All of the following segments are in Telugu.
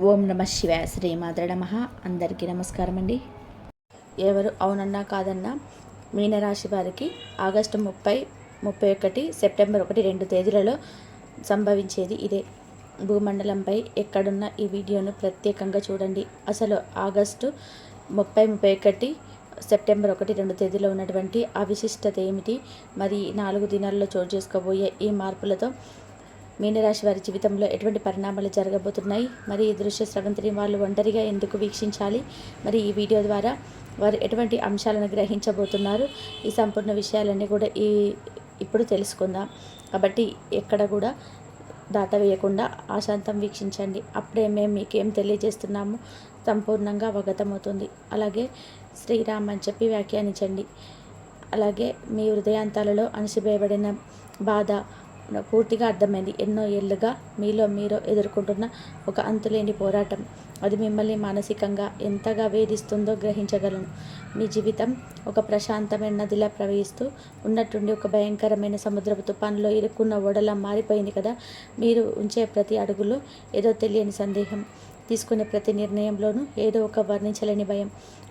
ఓం నమ శివాయ. శ్రీమాత్రే నమః. అందరికీ నమస్కారం అండి. ఎవరు అవునన్నా కాదన్నా మీనరాశి వారికి ఆగస్టు 30, 31, సెప్టెంబర్ 1, 2 తేదీలలో సంభవించేది ఇదే. భూమండలంపై ఎక్కడున్న ఈ వీడియోను ప్రత్యేకంగా చూడండి. అసలు ఆగస్టు 30, 31, సెప్టెంబర్ 1, 2 తేదీలో ఉన్నటువంటి ఆ విశిష్టత ఏమిటి, మరి 4 దినాల్లో చోటు చేసుకోబోయే ఈ మార్పులతో మీనరాశి వారి జీవితంలో ఎటువంటి పరిణామాలు జరగబోతున్నాయి, మరి ఈ దృశ్య స్రవంతిని వాళ్ళు ఒంటరిగా ఎందుకు వీక్షించాలి, మరి ఈ వీడియో ద్వారా వారు ఎటువంటి అంశాలను గ్రహించబోతున్నారు, ఈ సంపూర్ణ విషయాలన్నీ కూడా ఇప్పుడు తెలుసుకుందాం. కాబట్టి ఎక్కడ కూడా దాటవేయకుండా ఆశాంతం వీక్షించండి. అప్పుడే మేము మీకేం తెలియజేస్తున్నాము సంపూర్ణంగా అవగతమవుతుంది. అలాగే శ్రీరామ్ అని చెప్పి వ్యాఖ్యానించండి. అలాగే మీ హృదయాంతాలలో అణిసివేయబడిన బాధ పూర్తిగా అర్థమైంది. ఎన్నో ఏళ్ళుగా మీలో మీరు ఎదుర్కొంటున్న ఒక అంతులేని పోరాటం, అది మిమ్మల్ని మానసికంగా ఎంతగా వేధిస్తుందో గ్రహించగలను. మీ జీవితం ఒక ప్రశాంతమైన నదిలా ప్రవహిస్తూ ఉన్నట్టుండి ఒక భయంకరమైన సముద్రపు తుఫాన్లో ఇరుక్కున్న ఓడలా మారిపోయింది కదా. మీరు ఉంచే ప్రతి అడుగులో ఏదో తెలియని సందేహం, తీసుకునే ప్రతి నిర్ణయంలోనూ ఏదో ఒక వర్ణించలేని భయం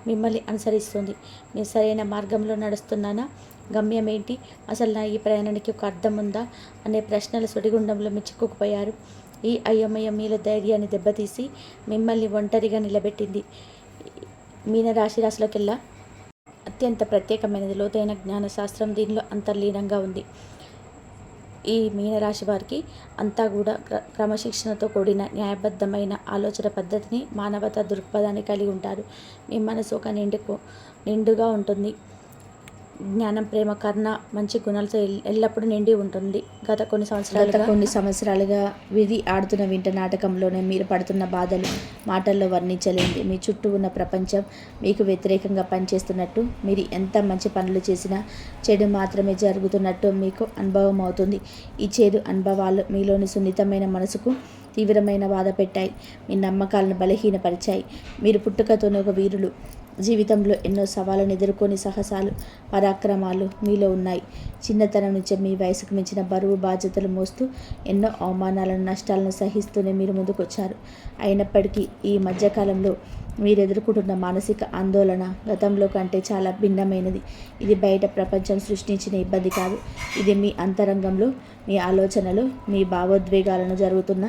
మిమ్మల్ని అనుసరిస్తుంది. మీరు సరైన మార్గంలో నడుస్తున్నానా, గమ్యం ఏంటి, అసలు నా ఈ ప్రయాణానికి ఒక అర్థం ఉందా అనే ప్రశ్నల సుడిగుండంలో మీరు చిక్కుకుపోయారు. ఈ అయోమయం మీలో ధైర్యాన్ని దెబ్బతీసి మిమ్మల్ని ఒంటరిగా నిలబెట్టింది. రాశిలోకెల్లా అత్యంత ప్రత్యేకమైనది లోతైన జ్ఞానశాస్త్రం దీనిలో అంతర్లీనంగా ఉంది. ఈ మీనరాశి వారికి అంతా కూడా క్రమశిక్షణతో కూడిన న్యాయబద్ధమైన ఆలోచన పద్ధతిని, మానవతా దృక్పథాన్ని కలిగి ఉంటారు. మీ మనసు ఒక నిండుగా ఉంటుంది. జ్ఞానం, ప్రేమ, కరుణ, మంచి గుణాలతో ఎల్లప్పుడూ నిండి ఉంటుంది. గత కొన్ని సంవత్సరాలుగా విధి ఆడుతున్న వింట నాటకంలోనే మీరు పడుతున్న బాధలు మాటల్లో వర్ణించలేంది. మీ చుట్టూ ఉన్న ప్రపంచం మీకు వ్యతిరేకంగా పనిచేస్తున్నట్టు, మీరు ఎంత మంచి పనులు చేసినా చెడు మాత్రమే జరుగుతున్నట్టు మీకు అనుభవం అవుతుంది. ఈ చేదు అనుభవాలు మీలోని సున్నితమైన మనసుకు తీవ్రమైన బాధ పెట్టాయి. మీ నమ్మకాలను బలహీనపరిచాయి. మీరు పుట్టుకతోనే ఒక వీరులు. జీవితంలో ఎన్నో సవాళ్ళను ఎదుర్కొని సాహసాలు, పరాక్రమాలు మీలో ఉన్నాయి. చిన్నతనం నుంచే మీ వయసుకు మించిన బరువు బాధ్యతలు మోస్తూ ఎన్నో అవమానాలను, నష్టాలను సహిస్తూనే మీరు ముందుకొచ్చారు. అయినప్పటికీ ఈ మధ్యకాలంలో మీరు ఎదుర్కొంటున్న మానసిక ఆందోళన గతంలో కంటే చాలా భిన్నమైనది. ఇది బయట ప్రపంచం సృష్టించిన ఇబ్బంది కాదు. ఇది మీ అంతరంగంలో, మీ ఆలోచనలు, మీ భావోద్వేగాలను జరుగుతున్న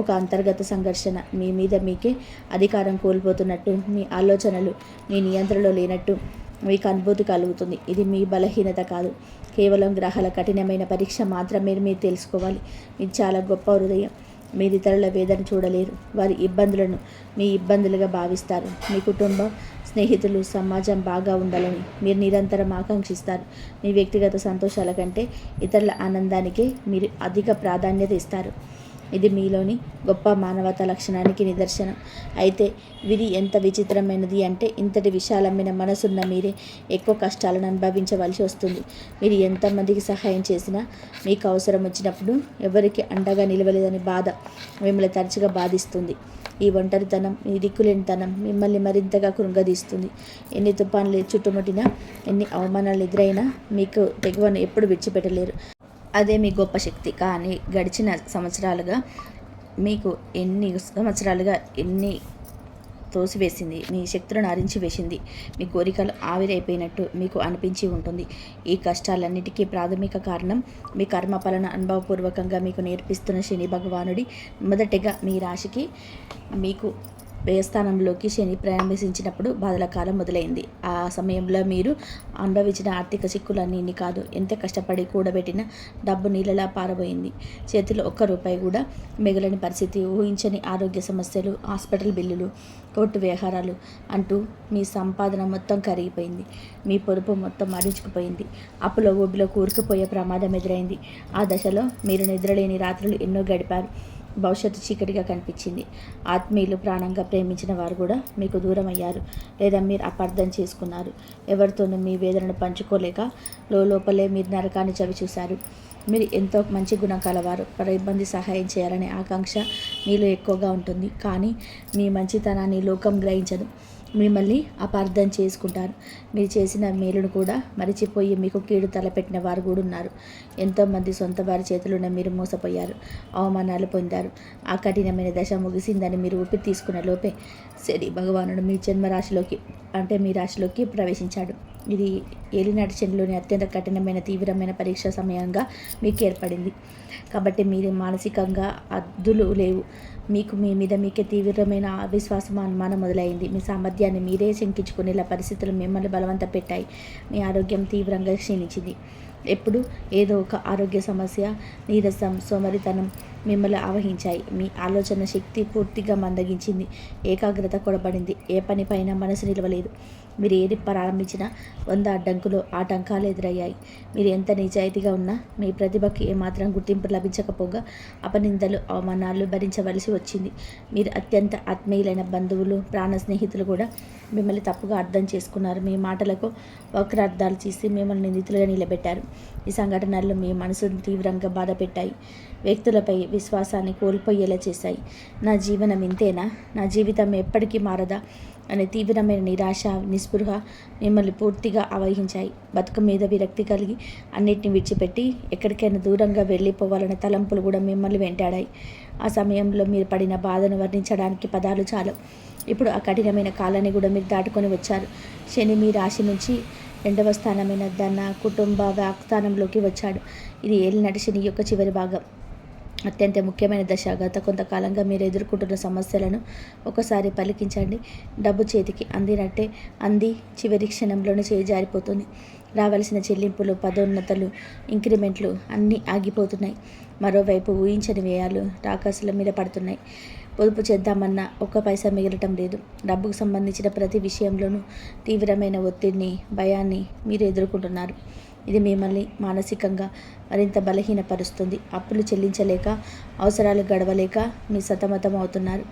ఒక అంతర్గత సంఘర్షణ. మీ మీద మీకే అధికారం కోల్పోతున్నట్టు, మీ ఆలోచనలు మీ నియంత్రణలో లేనట్టు మీకు అనుభూతి కలుగుతుంది. ఇది మీ బలహీనత కాదు, కేవలం గ్రహాల కఠినమైన పరీక్ష మాత్రమే. మీరు తెలుసుకోవాలి, ఇది చాలా గొప్ప హృదయం. మీరు ఇతరుల వేదన చూడలేరు. వారి ఇబ్బందులను మీ ఇబ్బందులుగా భావిస్తారు. మీ కుటుంబం, స్నేహితులు, సమాజం బాగా ఉండాలని మీరు నిరంతరం ఆకాంక్షిస్తారు. మీ వ్యక్తిగత సంతోషాల కంటే ఇతరుల ఆనందానికే మీరు అధిక ప్రాధాన్యత ఇస్తారు. ఇది మీలోని గొప్ప మానవతా లక్షణానికి నిదర్శనం. అయితే విధి ఎంత విచిత్రమైనది అంటే, ఇంతటి విశాలమైన మనసున్న మీరే ఎక్కువ కష్టాలను అనుభవించవలసి వస్తుంది. మీరు ఎంతమందికి సహాయం చేసినా మీకు అవసరం వచ్చినప్పుడు ఎవరికి అండగా నిలవలేదని బాధ మిమ్మల్ని తరచుగా బాధిస్తుంది. ఈ ఒంటరితనం, ఈ దిక్కులేనితనం మిమ్మల్ని మరింతగా కృంగదీస్తుంది. ఎన్ని తుఫాన్లు చుట్టుముట్టినా, ఎన్ని అవమానాలు ఎదురైనా మీకు తెగువను ఎప్పుడు విడిచిపెట్టలేరు. అదే మీ గొప్ప శక్తి. కానీ గడిచిన సంవత్సరాలుగా మీకు ఎన్ని తోసివేసింది, మీ శక్తులను అరించి వేసింది. మీ కోరికలు ఆవిరైపోయినట్టు మీకు అనిపించి ఉంటుంది. ఈ కష్టాలన్నిటికీ ప్రాథమిక కారణం మీ కర్మఫలన అనుభవపూర్వకంగా మీకు నేర్పిస్తున్న శని భగవానుడి మొదటిగా మీ రాశికి మీకు వ్యయస్థానంలోకి శని ప్రవేశించినప్పుడు బాధల కాలం మొదలైంది. ఆ సమయంలో మీరు అనుభవించిన ఆర్థిక చిక్కులన్నీ కాదు, ఎంత కష్టపడి కూడబెట్టిన డబ్బు నీళ్ళలా పారబోయింది. చేతిలో ఒక్క రూపాయి కూడా మిగలని పరిస్థితి, ఊహించని ఆరోగ్య సమస్యలు, హాస్పిటల్ బిల్లులు, కోర్టు వ్యవహారాలు అంటూ మీ సంపాదన మొత్తం కరిగిపోయింది. మీ పొదుపు మొత్తం అడించుకుపోయింది. అప్పులో ఊబిలో కూరుకుపోయే ప్రమాదం ఎదురైంది. ఆ దశలో మీరు నిద్రలేని రాత్రులు ఎన్నో గడిపారు. భవిష్యత్తు చీకటిగా కనిపించింది. ఆత్మీయులు, ప్రాణంగా ప్రేమించిన వారు కూడా మీకు దూరం అయ్యారు, లేదా మీరు అపార్థం చేసుకున్నారు. ఎవరితోనూ మీ వేదనను పంచుకోలేక లోపలే మీరు నరకాన్ని చవిచూశారు. మీరు ఎంతో మంచి గుణం కలవారు. ఇబ్బంది సహాయం చేయాలనే ఆకాంక్ష మీలో ఎక్కువగా ఉంటుంది. కానీ మీ మంచితనాన్ని లోకం గ్రహించదు. మిమ్మల్ని అపార్థం చేసుకుంటారు. మీరు చేసిన మేలును కూడా మరిచిపోయి మీకు కీడు తలపెట్టిన వారు కూడా ఉన్నారు. ఎంతోమంది సొంత వారి చేతుల్లోనే మీరు మోసపోయారు, అవమానాలు పొందారు. ఆ కఠినమైన దశ ముగిసిందని మీరు ఊపిరి తీసుకున్న లోపే శని భగవానుడు మీ జన్మరాశిలోకి అంటే మీ రాశిలోకి ప్రవేశించాడు. ఇది ఏలినాటి శనిలోని అత్యంత కఠినమైన తీవ్రమైన పరీక్ష సమయంగా మీకు ఏర్పడింది. కాబట్టి మీరు మానసికంగా అద్దులు లేవు. మీకు మీ మీద మీకే తీవ్రమైన అవిశ్వాసం అనుమానం మొదలైంది. మీ సామర్థ్యాన్ని మీరే శంకించుకునేలా పరిస్థితులు మిమ్మల్ని బలవంత పెట్టాయి. మీ ఆరోగ్యం తీవ్రంగా క్షీణించింది. ఎప్పుడు ఏదో ఒక ఆరోగ్య సమస్య, నీరసం, సోమరితనం మిమ్మల్ని ఆవహించాయి. మీ ఆలోచన శక్తి పూర్తిగా మందగించింది. ఏకాగ్రత కొడబడింది. ఏ పనిపైన మనసు నిలవలేదు. మీరు ఏది ప్రారంభించినా 100 అడ్డంకులు ఆటంకాలు ఎదురయ్యాయి. మీరు ఎంత నిజాయితీగా ఉన్నా మీ ప్రతిభకి ఏమాత్రం గుర్తింపు లభించకపోగా అపనిందలు, అవమానాలు భరించవలసి వచ్చింది. మీరు అత్యంత ఆత్మీయులైన బంధువులు, ప్రాణ స్నేహితులు కూడా మిమ్మల్ని తప్పుగా అర్థం చేసుకున్నారు. మీ మాటలకు వక్రార్థాలు చేసి మిమ్మల్ని నిందితులుగా నిలబెట్టారు. ఈ సంఘటనలు మీ మనసును తీవ్రంగా బాధపెట్టాయి. వ్యక్తులపై విశ్వాసాన్ని కోల్పోయేలా చేశాయి. నా జీవనం ఇంతేనా, నా జీవితం ఎప్పటికీ మారదా అనే తీవ్రమైన నిరాశ, నిస్పృహ మిమ్మల్ని పూర్తిగా ఆవహించాయి. బతుకు మీద విరక్తి కలిగి అన్నిటిని విడిచిపెట్టి ఎక్కడికైనా దూరంగా వెళ్ళిపోవాలనే తలంపులు కూడా మిమ్మల్ని వెంటాడాయి. ఆ సమయంలో మీరు పడిన బాధను వర్ణించడానికి పదాలు చాలు. ఇప్పుడు ఆ కఠినమైన కాలాన్ని కూడా మీరు దాటుకొని వచ్చారు. శని మీ రాశి నుంచి 2వ స్థానమైన ధన, కుటుంబ, వాక్స్థానంలోకి వచ్చాడు. ఇది ఏలినాటి శని యొక్క చివరి భాగం. అత్యంత ముఖ్యమైన దశ. గత కొంతకాలంగా మీరు ఎదుర్కొంటున్న సమస్యలను ఒకసారి పలికించండి. డబ్బు చేతికి అందినట్టే అంది చివరి క్షణంలోనే చేజారిపోతుంది. రావాల్సిన చెల్లింపులు, పదోన్నతలు, ఇంక్రిమెంట్లు అన్నీ ఆగిపోతున్నాయి. మరోవైపు ఊహించని వ్యయాలు రాకాసుల మీద పడుతున్నాయి. పొదుపు చేద్దామన్న ఒక్క పైసా మిగలటం లేదు. డబ్బుకు సంబంధించిన ప్రతి విషయంలోనూ తీవ్రమైన ఒత్తిడిని, భయాన్ని మీరు ఎదుర్కొంటున్నారు. ఇది మిమ్మల్ని మానసికంగా మరింత బలహీనపరుస్తుంది. అప్పులు చెల్లించలేక, అవసరాలు గడవలేక మీ సతమతం అవుతున్నారు.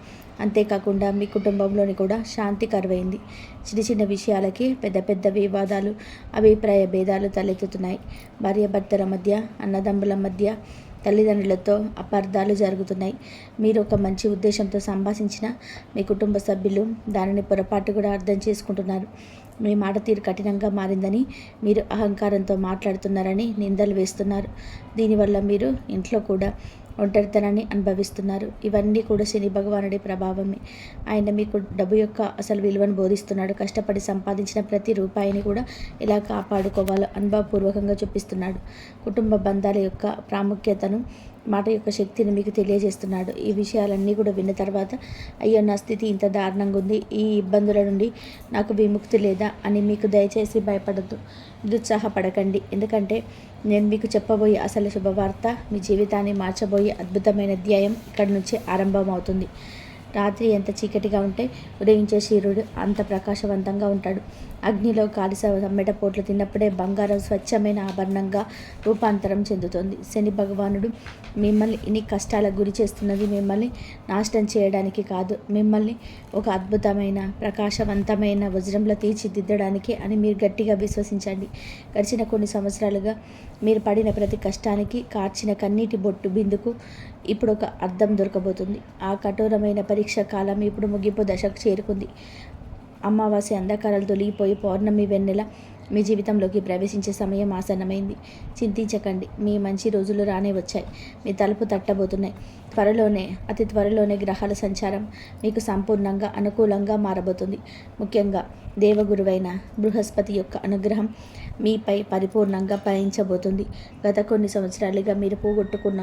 అంతేకాకుండా మీ కుటుంబంలోని కూడా శాంతి కరువైంది. చిన్న చిన్న విషయాలకి పెద్ద పెద్ద వివాదాలు, అభిప్రాయ భేదాలు తలెత్తుతున్నాయి. భార్యాభర్తల మధ్య, అన్నదమ్ముల మధ్య, తల్లిదండ్రులతో అపార్థాలు జరుగుతున్నాయి. మీరు ఒక మంచి ఉద్దేశంతో సంభాషించిన మీ కుటుంబ సభ్యులు దానిని పొరపాటు కూడా అర్థం చేసుకుంటున్నారు. మీ మాట తీరు కఠినంగా మారిందని, మీరు అహంకారంతో మాట్లాడుతున్నారని నిందలు వేస్తున్నారు. దీనివల్ల మీరు ఇంట్లో కూడా ఒంటరితనాన్ని అనుభవిస్తున్నారు. ఇవన్నీ కూడా శని భగవానుడి ప్రభావమే. ఆయన మీకు డబ్బు యొక్క అసలు విలువను బోధిస్తున్నాడు. కష్టపడి సంపాదించిన ప్రతి రూపాయిని కూడా ఎలా కాపాడుకోవాలో అనుభవపూర్వకంగా చూపిస్తున్నాడు. కుటుంబ బంధాల యొక్క ప్రాముఖ్యతను, మాట యొక్క శక్తిని మీకు తెలియజేస్తున్నాడు. ఈ విషయాలన్నీ కూడా విన్న తర్వాత, అయ్యో నా స్థితి ఇంత దారుణంగా ఉంది, ఈ ఇబ్బందుల నుండి నాకు విముక్తి లేదా అని మీకు దయచేసి భయపడద్దు, నిరుత్సాహపడకండి. ఎందుకంటే నేను మీకు చెప్పబోయే అసలు శుభవార్త మీ జీవితాన్ని మార్చబోయే అద్భుతమైన అధ్యాయం ఇక్కడి నుంచే ఆరంభమవుతుంది. రాత్రి ఎంత చీకటిగా ఉంటే ఉదయించే సూర్యుడు అంత ప్రకాశవంతంగా ఉంటాడు. అగ్నిలో కాలి సమ్మెటపోట్లు తిన్నప్పుడే బంగారం స్వచ్ఛమైన ఆభరణంగా రూపాంతరం చెందుతుంది. శని భగవానుడు మిమ్మల్ని ఇన్ని కష్టాలకు గురి చేస్తున్నది మిమ్మల్ని నాశనం చేయడానికి కాదు, మిమ్మల్ని ఒక అద్భుతమైన ప్రకాశవంతమైన వజ్రంలో తీర్చిదిద్దడానికి అని మీరు గట్టిగా విశ్వసించండి. గడిచిన కొన్ని సంవత్సరాలుగా మీరు పడిన ప్రతి కష్టానికి, కార్చిన కన్నీటి బొట్టు బిందుకు ఇప్పుడు ఒక అర్థం దొరకబోతుంది. ఆ కఠోరమైన పరీక్ష కాలం ఇప్పుడు ముగింపు దశకు చేరుకుంది. అమావాస్య అంధకారాలు తొలగిపోయి పౌర్ణమి వెన్నెల మీ జీవితంలోకి ప్రవేశించే సమయం ఆసన్నమైంది. చింతించకండి, మీ మంచి రోజులు రానే వచ్చాయి. మీ తలుపు తట్టబోతున్నాయి. అతి త్వరలోనే గ్రహాల సంచారం మీకు సంపూర్ణంగా అనుకూలంగా మారబోతుంది. ముఖ్యంగా దేవగురువైన బృహస్పతి యొక్క అనుగ్రహం మీపై పరిపూర్ణంగా పయనించబోతుంది. గత కొన్ని సంవత్సరాలుగా మీరు పోగొట్టుకున్న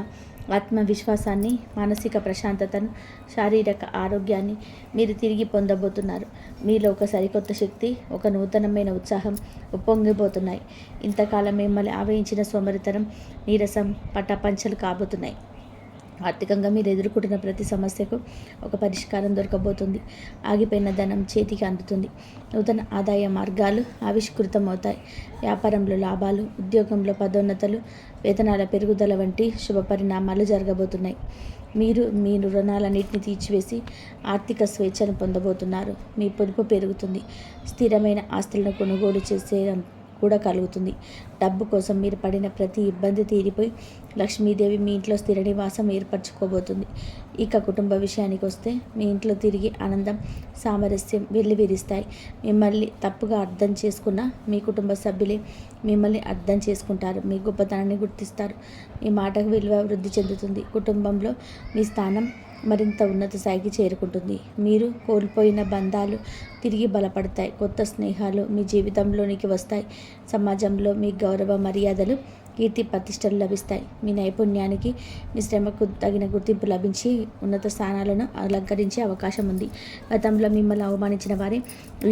ఆత్మవిశ్వాసాన్ని, మానసిక ప్రశాంతతను, శారీరక ఆరోగ్యాన్ని మీరు తిరిగి పొందబోతున్నారు. మీలో ఒక సరికొత్త శక్తి, ఒక నూతనమైన ఉత్సాహం ఉప్పొంగిపోతున్నాయి. ఇంతకాలం మిమ్మల్ని ఆవహించిన సోమరితనం, నీరసం పటాపంచలు కాబోతున్నాయి. ఆర్థికంగా మీరు ఎదుర్కొంటున్న ప్రతి సమస్యకు ఒక పరిష్కారం దొరకబోతుంది. ఆగిపోయిన ధనం చేతికి అందుతుంది. నూతన ఆదాయ మార్గాలు ఆవిష్కృతమవుతాయి. వ్యాపారంలో లాభాలు, ఉద్యోగంలో పదోన్నతలు, వేతనాల పెరుగుదల వంటి శుభ పరిణామాలు జరగబోతున్నాయి. మీరు మీ రుణాలన్నింటినీ తీర్చివేసి ఆర్థిక స్వేచ్ఛను పొందబోతున్నారు. మీ పొదుపు పెరుగుతుంది. స్థిరమైన ఆస్తులను కొనుగోలు కూడా కలుగుతుంది. డబ్బు కోసం మీరు పడిన ప్రతి ఇబ్బంది తీరిపోయి లక్ష్మీదేవి మీ ఇంట్లో స్థిర నివాసం ఏర్పరచుకోబోతుంది. ఇక కుటుంబ విషయానికి వస్తే మీ ఇంట్లో తిరిగి ఆనందం, సామరస్యం వెల్లివిరుస్తాయి. మిమ్మల్ని తప్పుగా అర్థం చేసుకున్న మీ కుటుంబ సభ్యులే మిమ్మల్ని అర్థం చేసుకుంటారు. మీ గొప్పతనాన్ని గుర్తిస్తారు. మీ మాటకు విలువ వృద్ధి చెందుతుంది. కుటుంబంలో మీ స్థానం మరింత ఉన్నత స్థాయికి చేరుకుంటుంది. మీరు కోల్పోయిన బంధాలు తిరిగి బలపడతాయి. కొత్త స్నేహాలు మీ జీవితంలోనికి వస్తాయి. సమాజంలో మీ గౌరవ మర్యాదలు, కీర్తి ప్రతిష్టలు లభిస్తాయి. మీ నైపుణ్యానికి, మీ శ్రమకు తగిన గుర్తింపు లభించి ఉన్నత స్థానాలను అలంకరించే అవకాశం ఉంది. గతంలో మిమ్మల్ని అవమానించిన వారే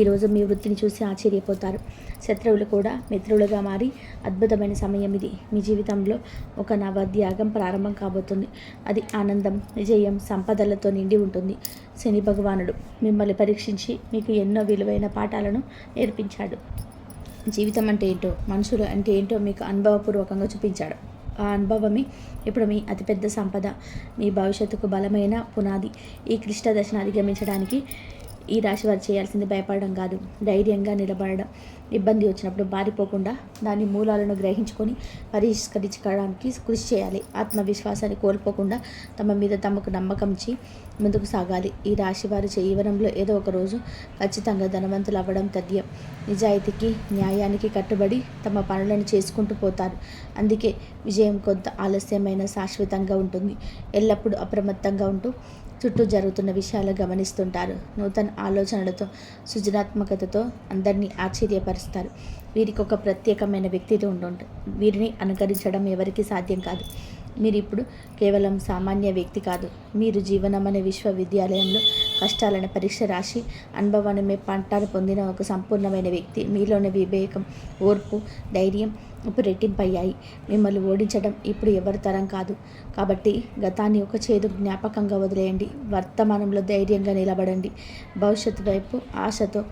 ఈరోజు మీ వృత్తిని చూసి ఆశ్చర్యపోతారు. శత్రువులు కూడా మిత్రులుగా మారి అద్భుతమైన సమయం ఇది. మీ జీవితంలో ఒక నవాధ్యాయం ప్రారంభం కాబోతుంది. అది ఆనందం, విజయం, సంపదలతో నిండి ఉంటుంది. శని భగవానుడు మిమ్మల్ని పరీక్షించి మీకు ఎన్నో విలువైన పాఠాలను నేర్పించాడు. జీవితం అంటే ఏంటో, మనుషులు అంటే ఏంటో మీకు అనుభవపూర్వకంగా చూపించాడు. ఆ అనుభవమే ఇప్పుడు మీ అతిపెద్ద సంపద, మీ భవిష్యత్తుకు బలమైన పునాది. ఈ క్లిష్ట దశను అధిగమించడానికి ఈ రాశి వారు చేయాల్సింది భయపడడం కాదు, ధైర్యంగా నిలబడడం. ఇబ్బంది వచ్చినప్పుడు పారిపోకుండా దాని మూలాలను గ్రహించుకొని పరిష్కరించుకోవడానికి కృషి చేయాలి. ఆత్మవిశ్వాసాన్ని కోల్పోకుండా తమ మీద తమకు నమ్మకం ఇచ్చి ముందుకు సాగాలి. ఈ రాశి వారి జీవనంలో ఏదో ఒక రోజు ఖచ్చితంగా ధనవంతులు అవ్వడం తథ్యం. నిజాయితీకి, న్యాయానికి కట్టుబడి తమ పనులను చేసుకుంటూ పోతారు. అందుకే విజయం కొంత ఆలస్యమైన శాశ్వతంగా ఉంటుంది. ఎల్లప్పుడూ అప్రమత్తంగా ఉంటూ చుట్టూ జరుగుతున్న విషయాలు గమనిస్తుంటారు. నూతన ఆలోచనలతో, సృజనాత్మకతతో అందరినీ ఆశ్చర్యపరుస్తారు. వీరికి ఒక ప్రత్యేకమైన వ్యక్తిత్వం ఉంటుంది. వీరిని అనుకరించడం ఎవరికీ సాధ్యం కాదు. మీరు ఇప్పుడు కేవలం సామాన్య వ్యక్తి కాదు. మీరు జీవనం అనే విశ్వవిద్యాలయంలో కష్టాలను పరీక్ష రాసి అనుభవాన్ని పంటాలు పొందిన ఒక సంపూర్ణమైన వ్యక్తి. మీలోని వివేకం, ఓర్పు, ధైర్యం ఇప్పుడు రెట్టింపయ్యాయి. మిమ్మల్ని ఓడించడం ఇప్పుడు ఎవరి తరం కాదు. కాబట్టి గతాన్ని ఒక చేదు జ్ఞాపకంగా వదిలేయండి. వర్తమానంలో ధైర్యంగా నిలబడండి. భవిష్యత్తు వైపు ఆశతో,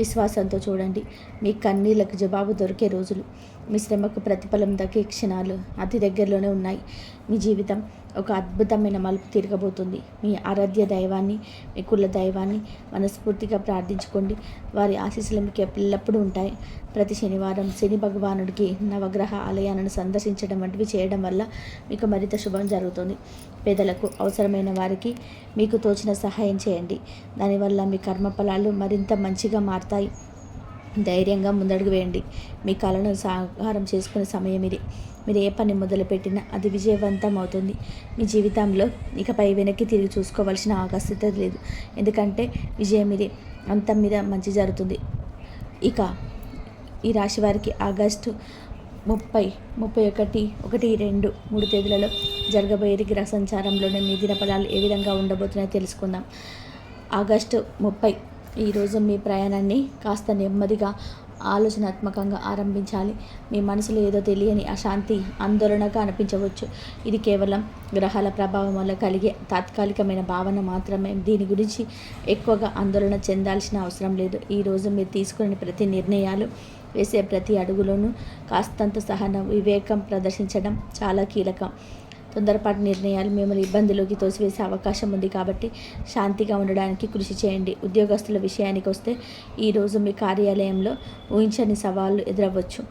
విశ్వాసంతో చూడండి. మీ కన్నీళ్లకు జవాబు దొరికే రోజులు, మీ శ్రమకు ప్రతిఫలం దక్కే క్షణాలు అతి దగ్గరలోనే ఉన్నాయి. మీ జీవితం ఒక అద్భుతమైన మలుపు తిరగబోతుంది. మీ ఆరాధ్య దైవాన్ని, మీ కుల దైవాన్ని మనస్ఫూర్తిగా ప్రార్థించుకోండి. వారి ఆశీస్సులు మీకు ఎల్లప్పుడూ ఉంటాయి. ప్రతి శనివారం శని భగవానుడికి నవగ్రహ ఆలయాలను సందర్శించడం వంటివి చేయడం వల్ల మీకు మరింత శుభం జరుగుతుంది. పేదలకు, అవసరమైన వారికి మీకు తోచిన సహాయం చేయండి. దానివల్ల మీ కర్మఫలాలు మరింత మంచిగా మారతాయి. ధైర్యంగా ముందడుగు వేయండి. మీ కళను సాకారం చేసుకునే సమయం ఇది. మీరు ఏ పని మొదలుపెట్టినా అది విజయవంతం అవుతుంది. మీ జీవితంలో ఇకపై వెనక్కి తిరిగి చూసుకోవాల్సిన ఆవశ్యకత లేదు. ఎందుకంటే విజయం ఇది. అంతం మీద మంచి జరుగుతుంది. ఇక ఈ రాశి వారికి ఆగస్టు 30, 31, 1, 2, 3 తేదీలలో జరగబోయేది గ్రహ సంచారంలోనే మీ దినఫలాలు ఏ విధంగా ఉండబోతున్నాయో తెలుసుకుందాం. ఆగస్టు 30 ఈరోజు మీ ప్రయాణాన్ని కాస్త నెమ్మదిగా, ఆలోచనాత్మకంగా ఆరంభించాలి. మీ మనసులో ఏదో తెలియని అశాంతి, ఆందోళనగా అనిపించవచ్చు. ఇది కేవలం గ్రహాల ప్రభావం వల్ల కలిగే తాత్కాలికమైన భావన మాత్రమే. దీని గురించి ఎక్కువగా ఆందోళన చెందాల్సిన అవసరం లేదు. ఈరోజు మీరు తీసుకునే ప్రతి నిర్ణయాలు, వేసే ప్రతి అడుగులోనూ కాస్తంత సహనం, వివేకం ప్రదర్శించడం చాలా కీలకం. తొందరపాటు నిర్ణయాలు మిమ్మల్ని ఇబ్బందులోకి తోసివేసే అవకాశం ఉంది. కాబట్టి శాంతిగా ఉండడానికి కృషి చేయండి. ఉద్యోగస్తుల విషయానికి వస్తే ఈరోజు మీ కార్యాలయంలో ఊహించని సవాళ్లు ఎదురవ్వచ్చు.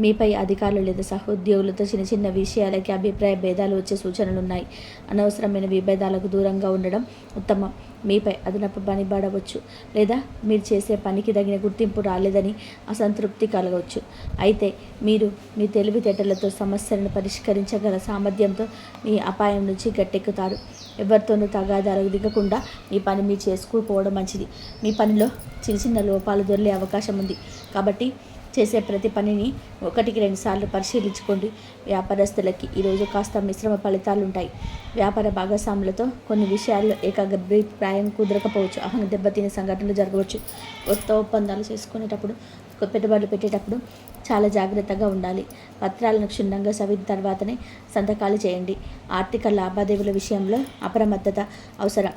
మీపై అధికారులు లేదా సహోద్యోగులతో చిన్న చిన్న విషయాలకి అభిప్రాయ భేదాలు వచ్చే సూచనలు ఉన్నాయి. అనవసరమైన విభేదాలకు దూరంగా ఉండడం ఉత్తమం. మీపై అదనపు పని పడవచ్చు, లేదా మీరు చేసే పనికి తగిన గుర్తింపు రాలేదని అసంతృప్తి కలగవచ్చు. అయితే మీరు మీ తెలివితేటలతో సమస్యలను పరిష్కరించగల సామర్థ్యంతో మీ అపాయం నుంచి గట్టెక్కుతారు. ఎవరితోనూ తగాదాలకు దిగకుండా మీ పని మీరు చేసుకోకపోవడం మంచిది. మీ పనిలో చిన్న చిన్న లోపాలు దొరికే అవకాశం ఉంది. కాబట్టి చేసే ప్రతి పనిని 1-2 సార్లు పరిశీలించుకోండి. వ్యాపారస్తులకి ఈరోజు కాస్త మిశ్రమ ఫలితాలు ఉంటాయి. వ్యాపార భాగస్వాములతో కొన్ని విషయాల్లో ఏకాభిప్రాయం కుదరకపోవచ్చు. దెబ్బతినే సంఘటనలు జరగవచ్చు. కొత్త ఒప్పందాలు చేసుకునేటప్పుడు, పెట్టుబడులు పెట్టేటప్పుడు చాలా జాగ్రత్తగా ఉండాలి. పత్రాలను క్షుణ్ణంగా చదివిన తర్వాతనే సంతకాలు చేయండి. ఆర్థిక లావాదేవీల విషయంలో అప్రమత్తత అవసరం.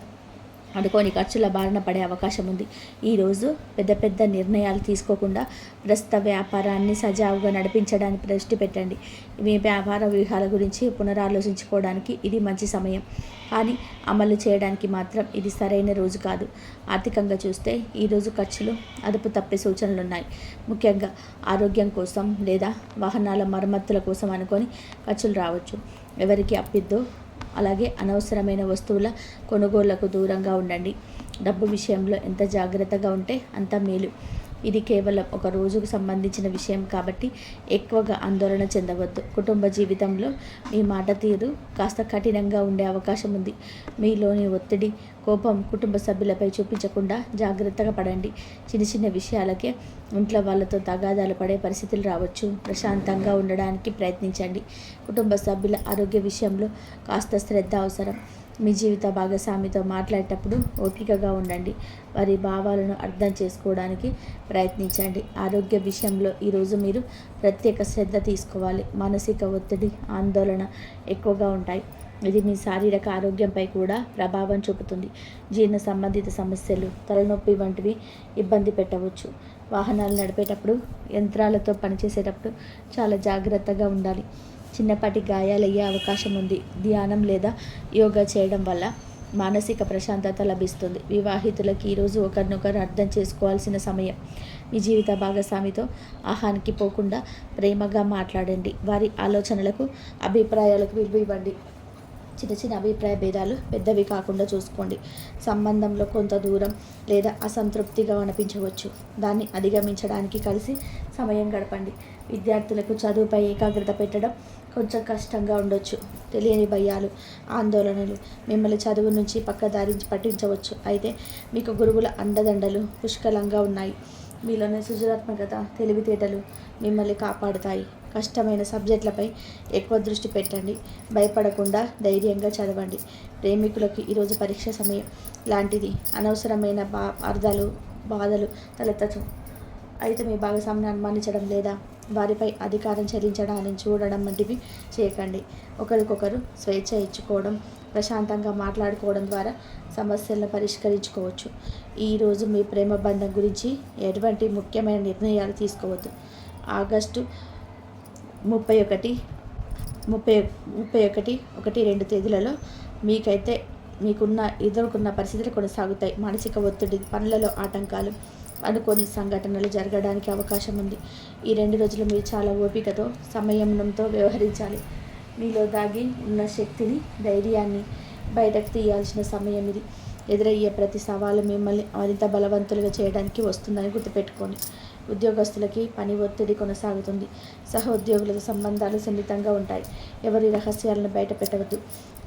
అనుకోని ఖర్చుల బారిన పడే అవకాశం ఉంది. ఈరోజు పెద్ద పెద్ద నిర్ణయాలు తీసుకోకుండా ప్రస్తుత వ్యాపారాన్ని సజావుగా నడిపించడానికి దృష్టి పెట్టండి. మీ వ్యాపార వ్యూహాల గురించి పునరాలోచించుకోవడానికి ఇది మంచి సమయం, కానీ అమలు చేయడానికి మాత్రం ఇది సరైన రోజు కాదు. ఆర్థికంగా చూస్తే ఈరోజు ఖర్చులు అదుపు తప్పే సూచనలున్నాయి. ముఖ్యంగా ఆరోగ్యం కోసం లేదా వాహనాల మరమ్మతుల కోసం అనుకొని ఖర్చులు రావచ్చు. ఎవరికి అప్పిద్దో అలాగే అనవసరమైన వస్తువుల కొనుగోళ్లకు దూరంగా ఉండండి. డబ్బు విషయంలో ఎంత జాగ్రత్తగా ఉంటే అంత మేలు. ఇది కేవలం ఒక రోజుకు సంబంధించిన విషయం కాబట్టి ఎక్కువగా ఆందోళన చెందవద్దు. కుటుంబ జీవితంలో మీ మాట తీరు కాస్త కఠినంగా ఉండే అవకాశం ఉంది. మీలోని ఒత్తిడి, కోపం కుటుంబ సభ్యులపై చూపించకుండా జాగ్రత్తగా పడండి. చిన్న చిన్న విషయాలకే ఇంట్లో వాళ్ళతో తగాదాలు పడే పరిస్థితులు రావచ్చు. ప్రశాంతంగా ఉండడానికి ప్రయత్నించండి. కుటుంబ సభ్యుల ఆరోగ్య విషయంలో కాస్త శ్రద్ధ అవసరం. మీ జీవిత భాగస్వామితో మాట్లాడేటప్పుడు ఓపికగా ఉండండి. వారి భావాలను అర్థం చేసుకోవడానికి ప్రయత్నించండి. ఆరోగ్య విషయంలో ఈరోజు మీరు ప్రత్యేక శ్రద్ధ తీసుకోవాలి. మానసిక ఒత్తిడి, ఆందోళన ఎక్కువగా ఉంటాయి. ఇది మీ శారీరక ఆరోగ్యంపై కూడా ప్రభావం చూపుతుంది. జీర్ణ సంబంధిత సమస్యలు, తలనొప్పి వంటివి ఇబ్బంది పెట్టవచ్చు. వాహనాలు నడిపేటప్పుడు, యంత్రాలతో పనిచేసేటప్పుడు చాలా జాగ్రత్తగా ఉండాలి. చిన్నపాటి గాయాలయ్యే అవకాశం ఉంది. ధ్యానం లేదా యోగా చేయడం వల్ల మానసిక ప్రశాంతత లభిస్తుంది. వివాహితులకి ఈరోజు ఒకరినొకరు అర్థం చేసుకోవాల్సిన సమయం. మీ జీవిత భాగస్వామితో ఆహానికి పోకుండా ప్రేమగా మాట్లాడండి. వారి ఆలోచనలకు, అభిప్రాయాలకు విలువ ఇవ్వండి. చిన్న చిన్న అభిప్రాయ భేదాలు పెద్దవి కాకుండా చూసుకోండి. సంబంధంలో కొంత దూరం లేదా అసంతృప్తిగా అనిపించవచ్చు. దాన్ని అధిగమించడానికి కలిసి సమయం గడపండి. విద్యార్థులకు చదువుపై ఏకాగ్రత పెట్టడం కొంచెం కష్టంగా ఉండొచ్చు. తెలియని భయాలు, ఆందోళనలు మిమ్మల్ని చదువు నుంచి పక్కదారి పట్టించవచ్చు. అయితే మీకు గురువుల అండదండలు పుష్కలంగా ఉన్నాయి. మీలోని సృజనాత్మకత, తెలివితేటలు మిమ్మల్ని కాపాడుతాయి. కష్టమైన సబ్జెక్టులపై ఎక్కువ దృష్టి పెట్టండి. భయపడకుండా ధైర్యంగా చదవండి. ప్రేమికులకు ఈరోజు పరీక్ష సమయం లాంటిది. అనవసరమైన బాధలు తలెత్తచ్చు. అయితే మీ భాగస్వామిని అనుమానించడం లేదా వారిపై అధికారం చెల్లించడాన్ని చూడడం వంటివి చేయకండి. ఒకరికొకరు స్వేచ్ఛ ఇచ్చుకోవడం, ప్రశాంతంగా మాట్లాడుకోవడం ద్వారా సమస్యలను పరిష్కరించుకోవచ్చు. ఈరోజు మీ ప్రేమ బంధం గురించి ఎటువంటి ముఖ్యమైన నిర్ణయాలు తీసుకోవద్దు. ఆగస్టు 31-2 తేదీలలో ఎదుర్కొన్న పరిస్థితులు కొనసాగుతాయి. మానసిక ఒత్తిడి, పనులలో ఆటంకాలు, అనుకోని సంఘటనలు జరగడానికి అవకాశం ఉంది. ఈ 2 రోజులు మీరు చాలా ఓపికతో, సంయమనంతో వ్యవహరించాలి. మీలో దాగి ఉన్న శక్తిని, ధైర్యాన్ని బయటకు తీయాల్సిన సమయం ఇది. ఎదురయ్యే ప్రతి సవాలు మిమ్మల్ని మరింత బలవంతులుగా చేయడానికి వస్తుందని గుర్తుపెట్టుకోండి. ఉద్యోగస్తులకి పని ఒత్తిడి కొనసాగుతుంది. సహోద్యోగులతో సంబంధాలు సున్నితంగా ఉంటాయి. ఎవరి రహస్యాలను బయట పెట్టవద్దు.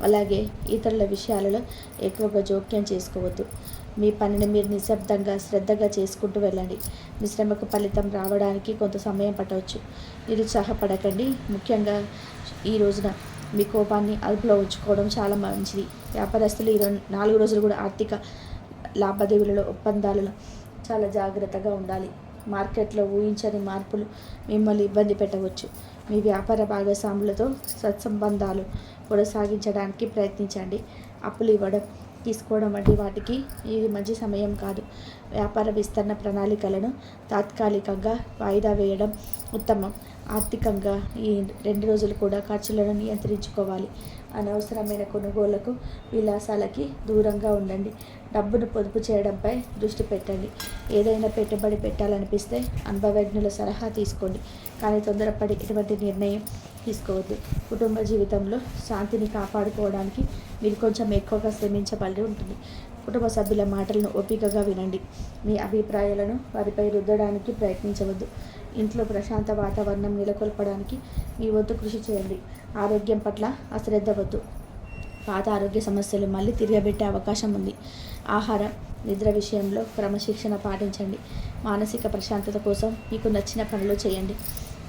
అలాగే ఇతరుల విషయాలలో ఎక్కువగా జోక్యం చేసుకోవద్దు. మీ పనిని మీరు నిశ్శబ్దంగా, శ్రద్ధగా చేసుకుంటూ వెళ్ళండి. మీ శ్రమకు ఫలితం రావడానికి కొంత సమయం పట్టవచ్చు. నిరుత్సాహపడకండి. ముఖ్యంగా ఈ రోజున మీ కోపాన్ని అదుపులో ఉంచుకోవడం చాలా మంచిది. వ్యాపారస్తులు ఈ 4 రోజులు కూడా ఆర్థిక లావాదేవీలలో, ఒప్పందాలలో చాలా జాగ్రత్తగా ఉండాలి. మార్కెట్లో ఊహించని మార్పులు మిమ్మల్ని ఇబ్బంది పెట్టవచ్చు. మీ వ్యాపార భాగస్వాములతో సత్సంబంధాలు కొనసాగించడానికి ప్రయత్నించండి. అప్పులు ఇవ్వడం, తీసుకోవడం వంటి వాటికి ఇది మంచి సమయం కాదు. వ్యాపార విస్తరణ ప్రణాళికలను తాత్కాలికంగా వాయిదా వేయడం ఉత్తమం. ఆర్థికంగా ఈ 2 రోజులు కూడా ఖర్చులను నియంత్రించుకోవాలి. అనవసరమైన కొనుగోళ్లకు, విలాసాలకి దూరంగా ఉండండి. డబ్బును పొదుపు చేయడంపై దృష్టి పెట్టండి. ఏదైనా పెట్టుబడి పెట్టాలనిపిస్తే అనుభవజ్ఞుల సలహా తీసుకోండి, కానీ తొందరపడి ఎటువంటి నిర్ణయం తీసుకోవద్దు. కుటుంబ జీవితంలో శాంతిని కాపాడుకోవడానికి మీరు కొంచెం ఎక్కువగా శ్రమించవలసి ఉంటుంది. కుటుంబ సభ్యుల మాటలను ఓపికగా వినండి. మీ అభిప్రాయాలను వారిపై రుద్దడానికి ప్రయత్నించవద్దు. ఇంట్లో ప్రశాంత వాతావరణం నెలకొల్పడానికి మీ వంతు కృషి చేయండి. ఆరోగ్యం పట్ల అశ్రద్ధ వద్దు. పాత ఆరోగ్య సమస్యలు మళ్ళీ తిరగబెట్టే అవకాశం ఉంది. ఆహారం, నిద్ర విషయంలో క్రమశిక్షణ పాటించండి. మానసిక ప్రశాంతత కోసం మీకు నచ్చిన పనులు చేయండి.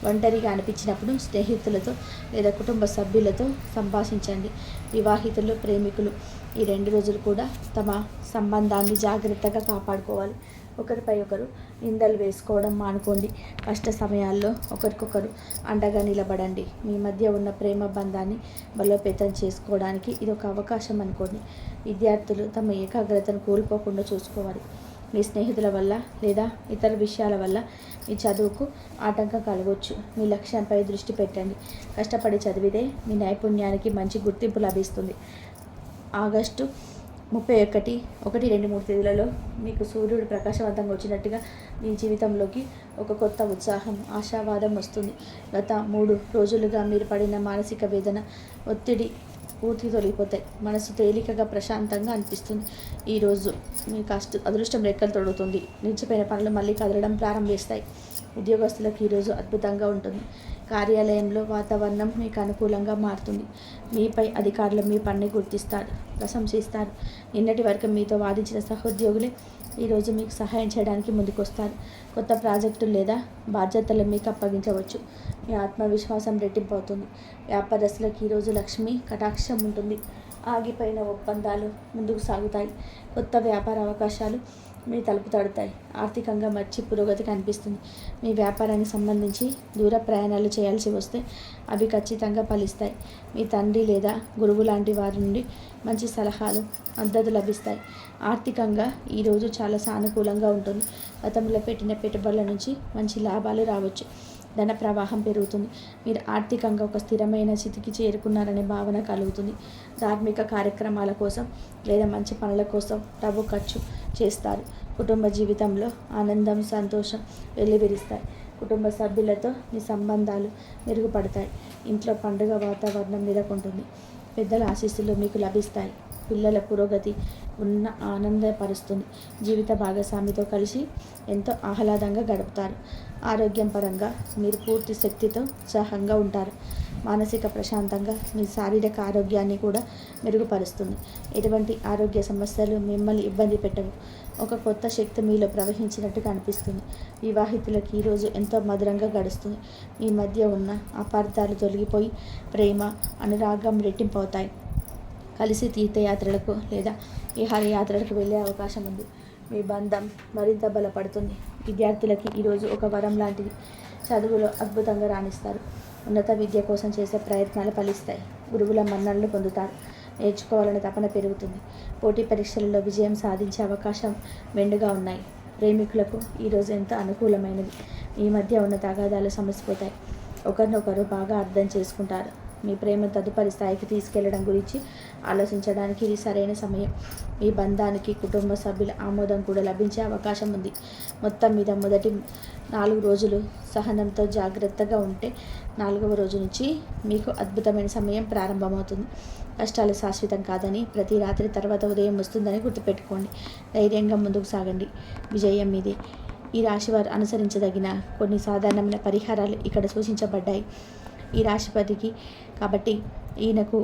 ఒంటరిగా అనిపించినప్పుడు స్నేహితులతో లేదా కుటుంబ సభ్యులతో సంభాషించండి. వివాహితులు, ప్రేమికులు ఈ 2 రోజులు కూడా తమ సంబంధాన్ని జాగ్రత్తగా కాపాడుకోవాలి. ఒకరిపై ఒకరు నిందలు వేసుకోవడం మానుకోండి. కష్ట సమయాల్లో ఒకరికొకరు అండగా నిలబడండి. మీ మధ్య ఉన్న ప్రేమ బంధాన్ని బలోపేతం చేసుకోవడానికి ఇది ఒక అవకాశం అనుకోండి. విద్యార్థులు తమ ఏకాగ్రతను కోల్పోకుండా చూసుకోవాలి. మీ స్నేహితుల వల్ల లేదా ఇతర విషయాల వల్ల మీ చదువుకు ఆటంకం కలగవచ్చు. మీ లక్ష్యంపై దృష్టి పెట్టండి. కష్టపడి చదివితే మీ నైపుణ్యానికి మంచి గుర్తింపు లభిస్తుంది. ఆగస్టు 31, 1, 2, 3 తేదీలలో మీకు సూర్యుడు ప్రకాశవంతంగా వచ్చినట్టుగా మీ జీవితంలోకి ఒక కొత్త ఉత్సాహం, ఆశావాదం వస్తుంది. గత 3 రోజులుగా మీరు పడిన మానసిక వేదన, ఒత్తిడి పూర్తి తొలగిపోతాయి. మనసు తేలికగా ప్రశాంతంగా అనిపిస్తుంది. ఈరోజు మీ అదృష్టం రెక్కలు తొడుగుతుంది. నిలిచిపోయిన పనులు మళ్ళీ కదలడం ప్రారంభిస్తాయి. ఉద్యోగస్తులకు ఈరోజు అద్భుతంగా ఉంటుంది. కార్యాలయంలో వాతావరణం మీకు అనుకూలంగా మారుతుంది. మీపై అధికారులు మీ పనిని గుర్తిస్తారు, ప్రశంసిస్తారు. నిన్నటి వరకు మీతో వాదించిన సహోద్యోగులే ఈరోజు మీకు సహాయం చేయడానికి ముందుకొస్తారు. కొత్త ప్రాజెక్టులు లేదా బాధ్యతలు మీకు అప్పగించవచ్చు. మీ ఆత్మవిశ్వాసం రెట్టింపు అవుతుంది. వ్యాపారస్తులకు ఈరోజు లక్ష్మి కటాక్షం ఉంటుంది. ఆగిపోయిన ఒప్పందాలు ముందుకు సాగుతాయి. కొత్త వ్యాపార అవకాశాలు మీ తలుపు తడుతాయి. ఆర్థికంగా మంచి పురోగతి కనిపిస్తుంది. మీ వ్యాపారానికి సంబంధించి దూర ప్రయాణాలు చేయాల్సి వస్తే అవి ఖచ్చితంగా ఫలిస్తాయి. మీ తండ్రి లేదా గురువు లాంటి వారి నుండి మంచి సలహాలు, మద్దతు లభిస్తాయి. ఆర్థికంగా ఈరోజు చాలా సానుకూలంగా ఉంటుంది. గతంలో పెట్టిన పెట్టుబడుల నుంచి మంచి లాభాలు రావచ్చు. ధన ప్రవాహం పెరుగుతుంది. మీరు ఆర్థికంగా ఒక స్థిరమైన స్థితికి చేరుకున్నారనే భావన కలుగుతుంది. ధార్మిక కార్యక్రమాల కోసం లేదా మంచి పనుల కోసం డబ్బు ఖర్చు చేస్తారు. కుటుంబ జీవితంలో ఆనందం, సంతోషం వెల్లివిరుస్తాయి. కుటుంబ సభ్యులతో మీ సంబంధాలు మెరుగుపడతాయి. ఇంట్లో పండుగ వాతావరణం నెలకొంటుంది. పెద్దల ఆశీస్సులు మీకు లభిస్తాయి. పిల్లల పురోగతి ఉన్న ఆనందపరుస్తుంది. జీవిత భాగస్వామితో కలిసి ఎంతో ఆహ్లాదంగా గడుపుతారు. ఆరోగ్యం పరంగా మీరు పూర్తి శక్తితో ఉత్సాహంగా ఉంటారు. మానసిక ప్రశాంతంగా మీ శారీరక ఆరోగ్యాన్ని కూడా మెరుగుపరుస్తుంది. ఎటువంటి ఆరోగ్య సమస్యలు మిమ్మల్ని ఇబ్బంది పెట్టవు. ఒక కొత్త శక్తి మీలో ప్రవహించినట్టుగా అనిపిస్తుంది. వివాహితులకు ఈరోజు ఎంతో మధురంగా గడుస్తుంది. మీ మధ్య ఉన్న అపార్థాలు తొలగిపోయి ప్రేమ, అనురాగం రెట్టింపు అవుతాయి. కలిసి తీర్థయాత్రలకు లేదా విహారయాత్రలకు వెళ్ళే అవకాశం ఉంది. మీ బంధం మరింత బలపడుతుంది. విద్యార్థులకి ఈరోజు ఒక వరం లాంటిది. చదువులో అద్భుతంగా రాణిస్తారు. ఉన్నత విద్య కోసం చేసే ప్రయత్నాలు ఫలిస్తాయి. గురువుల మన్ననలు పొందుతారు. నేర్చుకోవాలనే తపన పెరుగుతుంది. పోటీ పరీక్షలలో విజయం సాధించే అవకాశం మెండుగా ఉన్నాయి. ప్రేమికులకు ఈరోజు ఎంతో అనుకూలమైనది. మీ మధ్య ఉన్న తగాదాలు సమసిపోతాయి. ఒకరినొకరు బాగా అర్థం చేసుకుంటారు. మీ ప్రేమ తదుపరి స్థాయికి తీసుకెళ్లడం గురించి ఆలోచించడానికి ఇది సరైన సమయం. మీ బంధానికి కుటుంబ సభ్యుల ఆమోదం కూడా లభించే అవకాశం ఉంది. మొత్తం మీద మొదటి 4 రోజులు సహనంతో జాగ్రత్తగా ఉంటే 4వ రోజు నుంచి మీకు అద్భుతమైన సమయం ప్రారంభమవుతుంది. కష్టాలు శాశ్వతం కాదని, ప్రతి రాత్రి తర్వాత ఉదయం వస్తుందని గుర్తుపెట్టుకోండి. ధైర్యంగా ముందుకు సాగండి. విజయం మీదే. ఈ రాశివారు అనుసరించదగిన కొన్ని సాధారణమైన పరిహారాలు ఇక్కడ సూచించబడ్డాయి. ఈ రాశిపతికి కాబట్టి ఈయనకు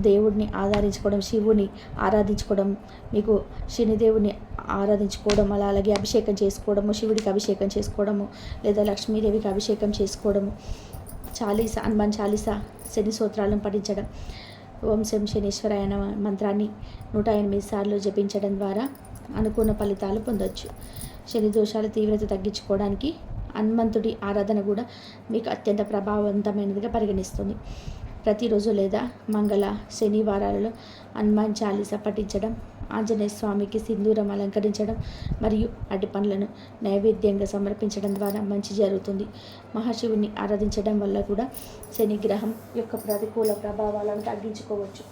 దేవుడిని ఆరాధించుకోవడం, శివుని ఆరాధించుకోవడం, మీకు శనిదేవుని ఆరాధించుకోవడం, అలాగే అభిషేకం చేసుకోవడము, శివుడికి అభిషేకం చేసుకోవడము, లేదా లక్ష్మీదేవికి అభిషేకం చేసుకోవడము, హనుమాన్ చాలీసా, శని స్తోత్రాలను పఠించడం, ఓం శం శనీశ్వరాయ నమః మంత్రాన్ని 108 సార్లు జపించడం ద్వారా అనుకున్న ఫలితాలు పొందవచ్చు. శని దోషాల తీవ్రత తగ్గించుకోవడానికి హనుమంతుడి ఆరాధన కూడా మీకు అత్యంత ప్రభావవంతమైనదిగా పరిగణిస్తుంది. ప్రతిరోజు లేదా మంగళ, శనివారాలలో హనుమాన్ చాలీసా పఠించడం, ఆంజనేయ స్వామికి సింధూరం అలంకరించడం మరియు అరటి పండ్లను నైవేద్యంగా సమర్పించడం ద్వారా మంచి జరుగుతుంది. మహాశివుని ఆరాధించడం వల్ల కూడా శని గ్రహం యొక్క ప్రతికూల ప్రభావాలను తగ్గించుకోవచ్చు.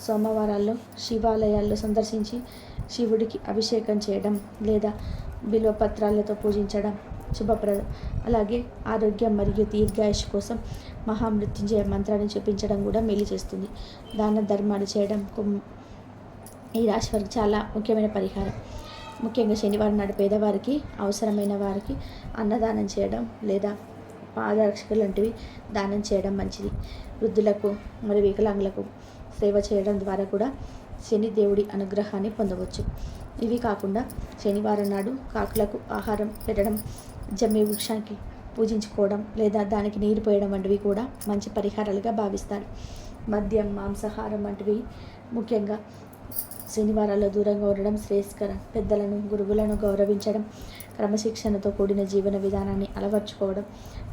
సోమవారాల్లో శివాలయాల్లో సందర్శించి శివుడికి అభిషేకం చేయడం లేదా బిల్వపత్రాలతో పూజించడం శుభప్రదం. అలాగే ఆరోగ్యం మరియు దీర్ఘాయుష్ కోసం మహామృత్యుంజయ మంత్రాన్ని జపించడం కూడా మేలు చేస్తుంది. దాన ధర్మాలు చేయడం ఈ రాశి వారికి చాలా ముఖ్యమైన పరిహారం. ముఖ్యంగా శనివారం నాడు పేదవారికి, అవసరమైన వారికి అన్నదానం చేయడం లేదా పాదరక్షకులు లాంటివి దానం చేయడం మంచిది. వృద్ధులకు మరియు వికలాంగులకు సేవ చేయడం ద్వారా కూడా శని దేవుడి అనుగ్రహాన్ని పొందవచ్చు. ఇవి కాకుండా శనివారం నాడు కాకులకు ఆహారం పెట్టడం, జమ్మి వృక్షానికి పూజించుకోవడం లేదా దానికి నీరు పోయడం వంటివి కూడా మంచి పరిహారాలుగా భావిస్తారు. మద్యం, మాంసాహారం వంటివి ముఖ్యంగా శనివారాల్లో దూరంగా ఉండడం శ్రేయస్కరం. పెద్దలను, గురువులను గౌరవించడం, క్రమశిక్షణతో కూడిన జీవన విధానాన్ని అలవర్చుకోవడం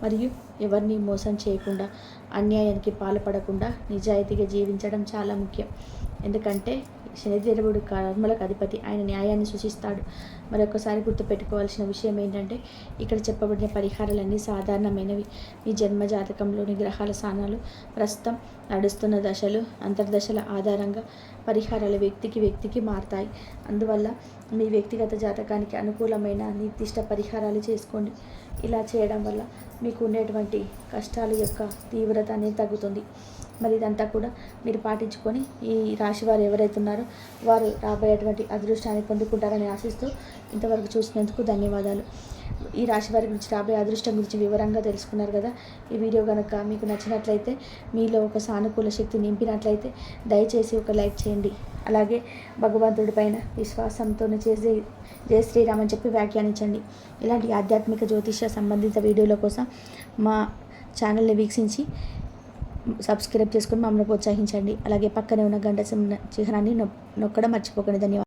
మరియు ఎవరిని మోసం చేయకుండా, అన్యాయానికి పాల్పడకుండా నిజాయితీగా జీవించడం చాలా ముఖ్యం. ఎందుకంటే శనిదేవుడు కర్మలకు అధిపతి. ఆయన న్యాయాన్ని సూచిస్తాడు. మరొకసారి గుర్తుపెట్టుకోవాల్సిన విషయం ఏంటంటే ఇక్కడ చెప్పబడిన పరిహారాలన్నీ సాధారణమైనవి. మీ జన్మ జాతకంలోని గ్రహాల స్థానాలు, ప్రస్తుతం నడుస్తున్న దశలు, అంతర్దశల ఆధారంగా పరిహారాలు వ్యక్తికి మారతాయి. అందువల్ల మీ వ్యక్తిగత జాతకానికి అనుకూలమైన నిర్దిష్ట పరిహారాలు చేసుకోండి. ఇలా చేయడం వల్ల మీకు ఉండేటువంటి కష్టాల యొక్క తీవ్రత అనేది తగ్గుతుంది. మరి ఇదంతా కూడా మీరు పాటించుకొని ఈ రాశి వారు ఎవరైతే ఉన్నారో వారు రాబోయేటువంటి అదృష్టాన్ని పొందుకుంటారని ఆశిస్తూ ఇంతవరకు చూసినందుకు ధన్యవాదాలు. ఈ రాశి వారి గురించి, రాబోయే అదృష్టం గురించి వివరంగా తెలుసుకున్నారు కదా. ఈ వీడియో కనుక మీకు నచ్చినట్లయితే, మీలో ఒక సానుకూల శక్తి నింపినట్లయితే దయచేసి ఒక లైక్ చేయండి. అలాగే భగవంతుడి పైన విశ్వాసంతో చేసి జై శ్రీరామ్ అని చెప్పి వ్యాఖ్యానించండి. ఇలాంటి ఆధ్యాత్మిక జ్యోతిష సంబంధిత వీడియోల కోసం మా ఛానల్ని వీక్షించి సబ్స్క్రైబ్ చేసుకొని మమ్మల్ని ప్రోత్సహించండి. అలాగే పక్కనే ఉన్న గంట చిహ్నాన్ని నొక్కడం మర్చిపోకండి. ధన్యవాదాలు.